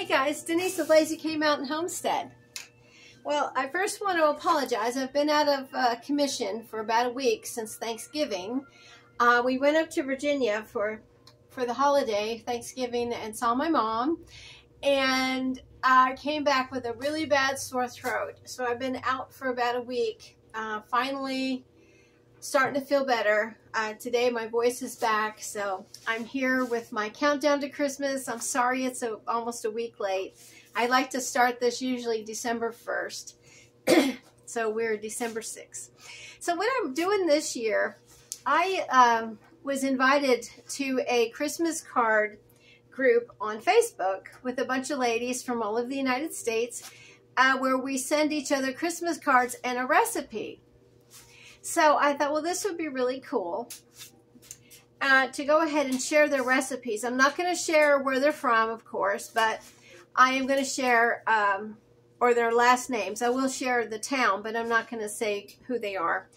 Hey guys, Denise of Lazy K Mountain Homestead. Well, I first want to apologize. I've been out of commission for about a week since Thanksgiving. We went up to Virginia for the holiday, Thanksgiving, and saw my mom. And I came back with a really bad sore throat. So I've been out for about a week. Finally starting to feel better. Today my voice is back, so I'm here with my countdown to Christmas. I'm sorry it's almost a week late. I like to start this usually December 1st. So we're December 6th. So what I'm doing this year, I was invited to a Christmas card group on Facebook with a bunch of ladies from all over the United States where we send each other Christmas cards and a recipe. So I thought, well, this would be really cool to go ahead and share their recipes. I'm not going to share where they're from, of course, but I am going to share, or their last names. I will share the town, but I'm not going to say who they are.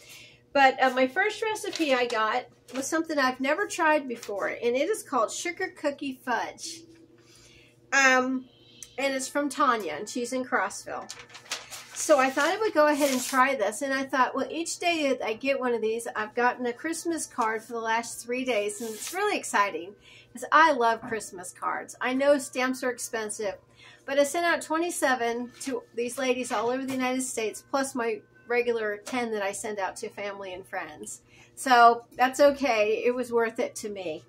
But my first recipe I got was something I've never tried before, and it is called Sugar Cookie Fudge. And it's from Tanya, and she's in Crossville. So I thought I would go ahead and try this, and I thought, well, each day that I get one of these, I've gotten a Christmas card for the last 3 days, and it's really exciting, because I love Christmas cards. I know stamps are expensive, but I sent out 27 to these ladies all over the United States, plus my regular 10 that I send out to family and friends. So that's okay. It was worth it to me.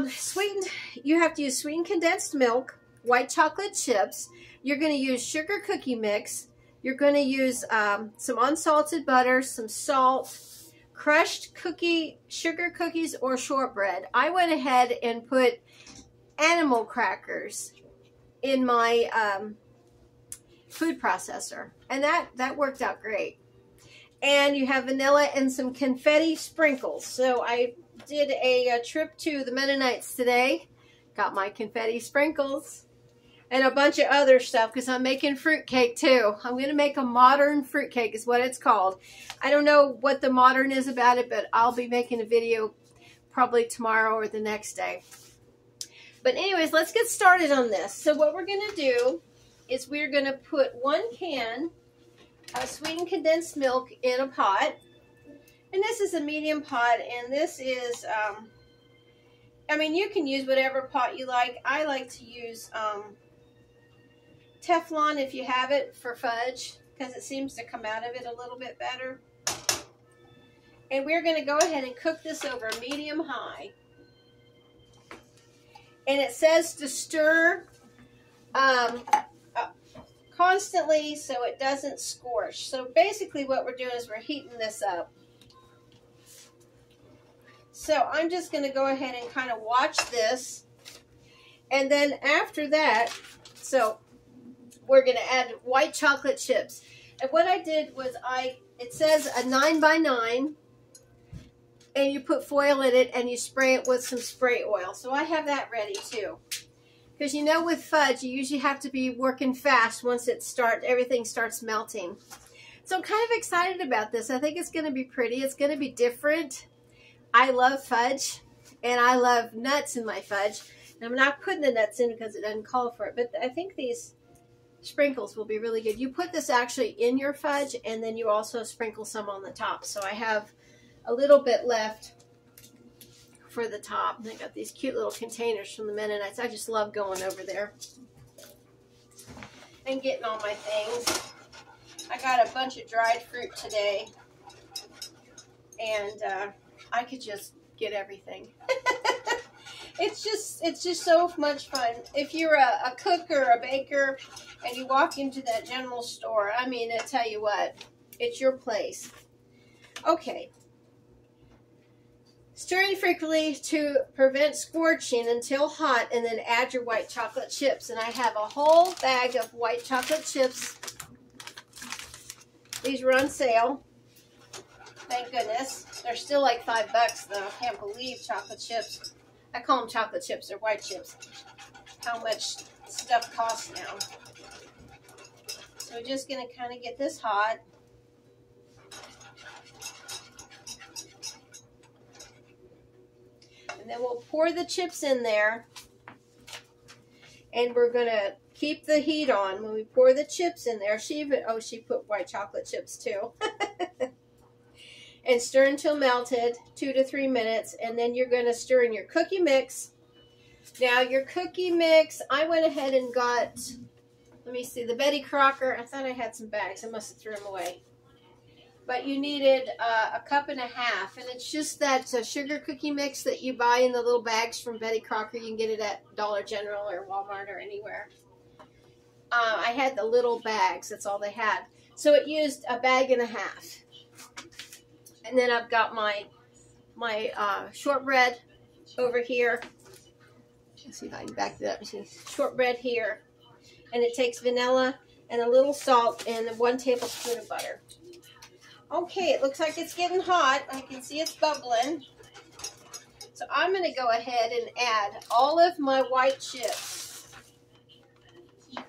Sweetened, you have to use sweetened condensed milk, white chocolate chips. You're going to use sugar cookie mix. You're going to use some unsalted butter, some salt, crushed sugar cookies or shortbread. I went ahead and put animal crackers in my food processor, and that worked out great. And you have vanilla and some confetti sprinkles. So I did a trip to the Mennonites today, got my confetti sprinkles, and a bunch of other stuff because I'm making fruitcake too. I'm going to make a modern fruitcake is what it's called. I don't know what the modern is about it, but I'll be making a video probably tomorrow or the next day. But anyways, let's get started on this. So what we're going to do is we're going to put 1 can of sweetened condensed milk in a pot. And this is a medium pot, and this is, I mean, you can use whatever pot you like. I like to use Teflon if you have it for fudge, because it seems to come out of it a little bit better. And we're going to go ahead and cook this over medium-high. And it says to stir constantly so it doesn't scorch. So basically what we're doing is we're heating this up. So I'm just going to go ahead and kind of watch this. And then after that, so we're going to add white chocolate chips. And what I did was it says a 9 by 9, and you put foil in it and you spray it with some spray oil. So I have that ready too. Because you know with fudge, you usually have to be working fast once everything starts melting. So I'm kind of excited about this. I think it's going to be pretty. It's going to be different. I love fudge, and I love nuts in my fudge. And I'm not putting the nuts in because it doesn't call for it, but I think these sprinkles will be really good. You put this actually in your fudge, and then you also sprinkle some on the top. So I have a little bit left for the top. And I got these cute little containers from the Mennonites. I just love going over there and getting all my things. I got a bunch of dried fruit today, and I could just get everything. It's just so much fun. If you're a cook or a baker and you walk into that general store, I mean, I tell you what, it's your place. Okay. Stirring frequently to prevent scorching until hot, and then add your white chocolate chips. And I have a whole bag of white chocolate chips. These were on sale. Thank goodness. They're still like $5 though. I can't believe chocolate chips. I call them chocolate chips. They're white chips. How much stuff costs now. So we're just going to kind of get this hot. And then we'll pour the chips in there. And we're going to keep the heat on when we pour the chips in there. She put white chocolate chips too. And stir until melted, 2 to 3 minutes. And then you're going to stir in your cookie mix. Now your cookie mix, I went ahead and got, let me see, the Betty Crocker. I thought I had some bags. I must have threw them away. But you needed a cup and a half. And it's just that sugar cookie mix that you buy in the little bags from Betty Crocker. You can get it at Dollar General or Walmart or anywhere. I had the little bags. That's all they had. So it used a bag and a half. And then I've got my shortbread over here. Let's see if I can back that up. See, shortbread here. And it takes vanilla and a little salt and 1 tablespoon of butter. Okay, it looks like it's getting hot. I can see it's bubbling. So I'm going to go ahead and add all of my white chips. And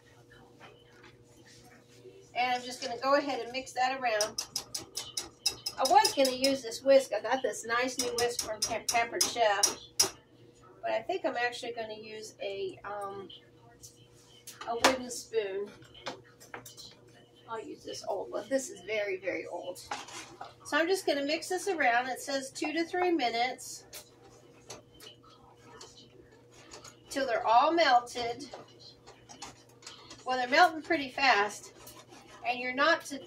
I'm just going to go ahead and mix that around. I was going to use this whisk. I got this nice new whisk from Pampered Chef. But I think I'm actually going to use a wooden spoon. I'll use this old one. This is very, very old. So I'm just going to mix this around. It says 2 to 3 minutes. Till they're all melted. Well, they're melting pretty fast. And you're not to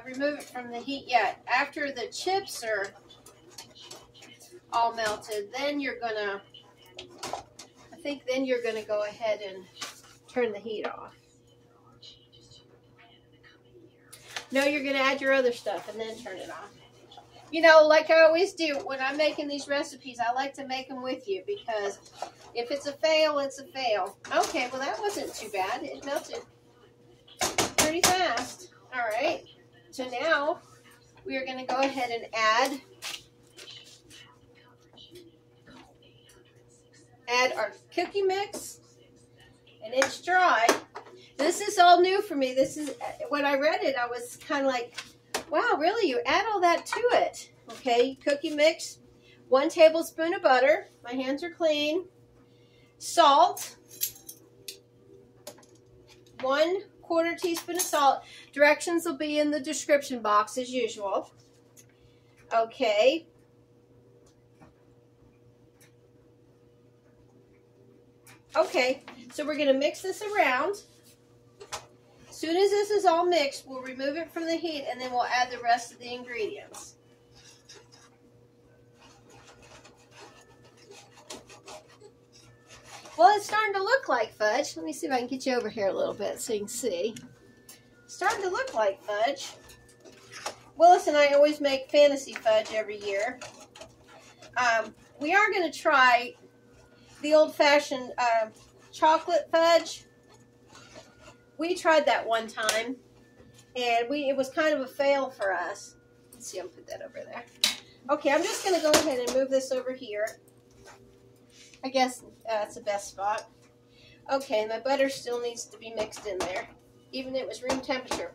remove it from the heat yet. After the chips are all melted, then you're going to, I think then you're going to go ahead and turn the heat off. No, you're going to add your other stuff and then turn it off. You know, like I always do, when I'm making these recipes, I like to make them with you because if it's a fail, it's a fail. Okay, well that wasn't too bad. It melted pretty fast. All right, so now we are going to go ahead and add our cookie mix, and it's dry. This is all new for me. This is, when I read it, I was kind of like, wow, really? You add all that to it. Okay, cookie mix, 1 tablespoon of butter. My hands are clean. Salt, 1/4 teaspoon of salt. Directions will be in the description box as usual. Okay. Okay, so we're going to mix this around. As soon as this is all mixed, we'll remove it from the heat and then we'll add the rest of the ingredients. Well, it's starting to look like fudge. Let me see if I can get you over here a little bit so you can see. It's starting to look like fudge. Willis and I always make fantasy fudge every year. We are going to try the old-fashioned chocolate fudge. We tried that one time, and it was kind of a fail for us. Let's see, I'll put that over there. Okay, I'm just going to go ahead and move this over here. I guess it's the best spot. Okay, my butter still needs to be mixed in there, even though it was room temperature.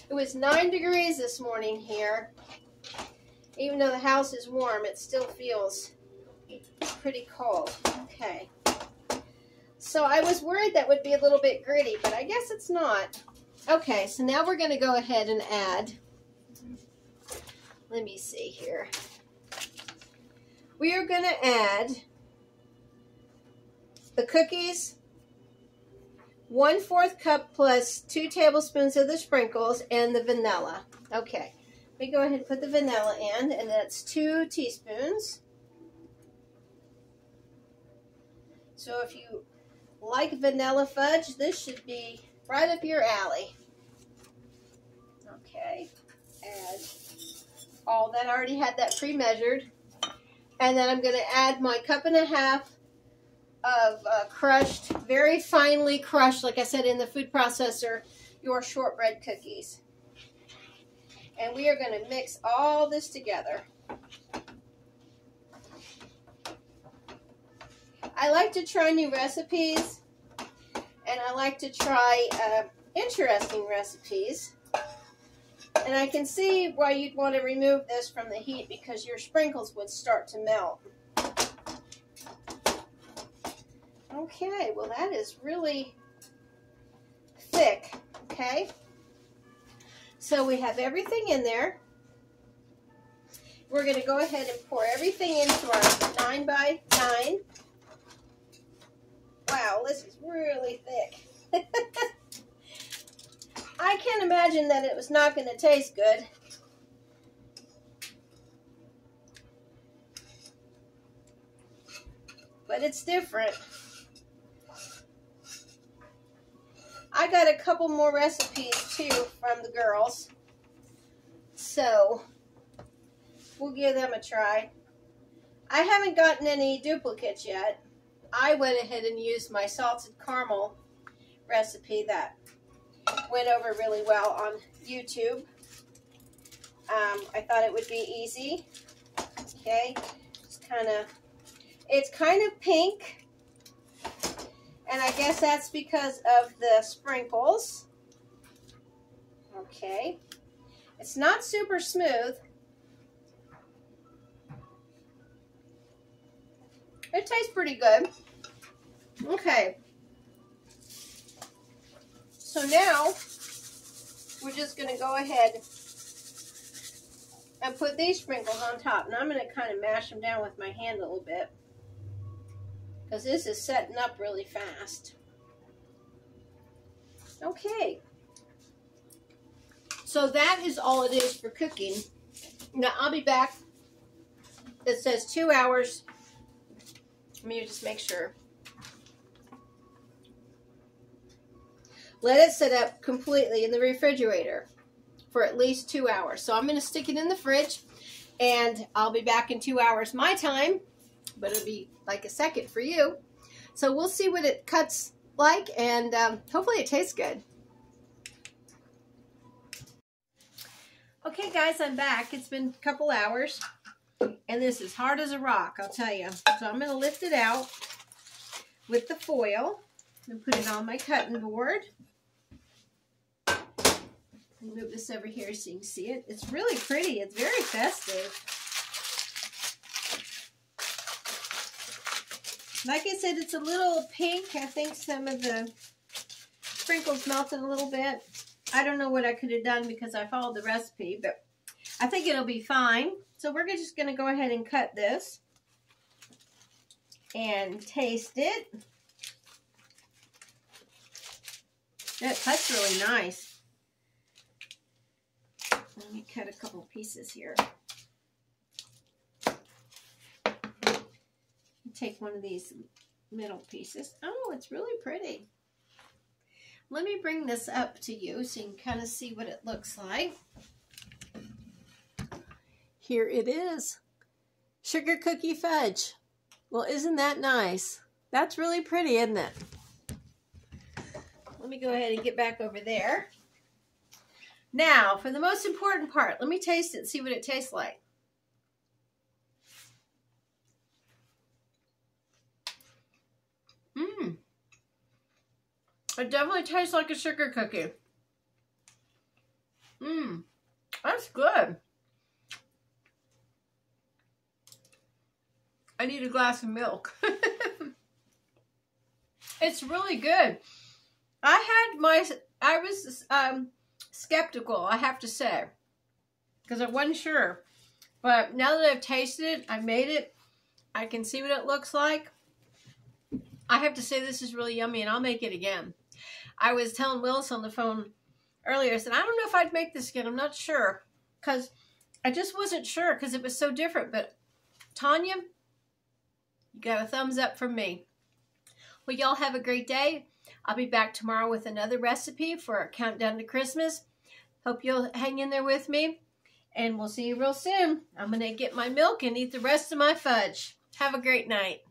It was 9 degrees this morning here. Even though the house is warm, it still feels pretty cold. Okay. So I was worried that would be a little bit gritty, but I guess it's not. Okay, so now we're going to go ahead and add, let me see here. We are going to add the cookies, 1/4 cup plus 2 tablespoons of the sprinkles, and the vanilla. Okay, let me go ahead and put the vanilla in, and that's 2 teaspoons. So if you like vanilla fudge, this should be right up your alley. Okay, add all that. I already had that pre-measured. And then I'm going to add my 1.5 cups of crushed, very finely crushed, like I said in the food processor, your shortbread cookies. And we are going to mix all this together. I like to try new recipes, and I like to try interesting recipes. And I can see why you'd want to remove this from the heat, because your sprinkles would start to melt. Okay, well that is really thick, okay? So we have everything in there. We're going to go ahead and pour everything into our 9 by 9. Wow, this is really thick. I can't imagine that it was not going to taste good. But it's different. I got a couple more recipes too from the girls. So we'll give them a try. I haven't gotten any duplicates yet. I went ahead and used my salted caramel recipe that went over really well on YouTube. I thought it would be easy. Okay, it's kind of pink, and I guess that's because of the sprinkles. Okay, it's not super smooth. It tastes pretty good. Okay. So now, we're just going to go ahead and put these sprinkles on top. Now I'm going to kind of mash them down with my hand a little bit, because this is setting up really fast. Okay. So that is all it is for cooking. Now I'll be back. It says 2 hours. Let me just make sure. Let it sit up completely in the refrigerator for at least 2 hours. So I'm going to stick it in the fridge, and I'll be back in 2 hours my time, but it'll be like a second for you. So we'll see what it cuts like, and hopefully it tastes good. Okay guys, I'm back. It's been a couple hours, and this is hard as a rock, I'll tell you. So I'm going to lift it out with the foil and put it on my cutting board. Move this over here so you can see it. It's really pretty. It's very festive. Like I said, it's a little pink. I think some of the sprinkles melted a little bit. I don't know what I could have done because I followed the recipe, but I think it'll be fine. So we're just going to go ahead and cut this and taste it. That cuts really nice. Let me cut a couple pieces here. Take one of these middle pieces. Oh, it's really pretty. Let me bring this up to you so you can kind of see what it looks like. Here it is. Sugar cookie fudge. Well, isn't that nice? That's really pretty, isn't it? Let me go ahead and get back over there. Now, for the most important part, let me taste it and see what it tastes like. It definitely tastes like a sugar cookie. That's good. I need a glass of milk. It's really good. I was skeptical, I have to say, because I wasn't sure. But now that I've tasted it, I've made it, I can see what it looks like. I have to say this is really yummy, and I'll make it again. I was telling Willis on the phone earlier, I said, I don't know if I'd make this again. I'm not sure, because I just wasn't sure because it was so different. But Tanya, you got a thumbs up from me. Well, y'all have a great day. I'll be back tomorrow with another recipe for our countdown to Christmas. Hope you'll hang in there with me, and we'll see you real soon. I'm going to get my milk and eat the rest of my fudge. Have a great night.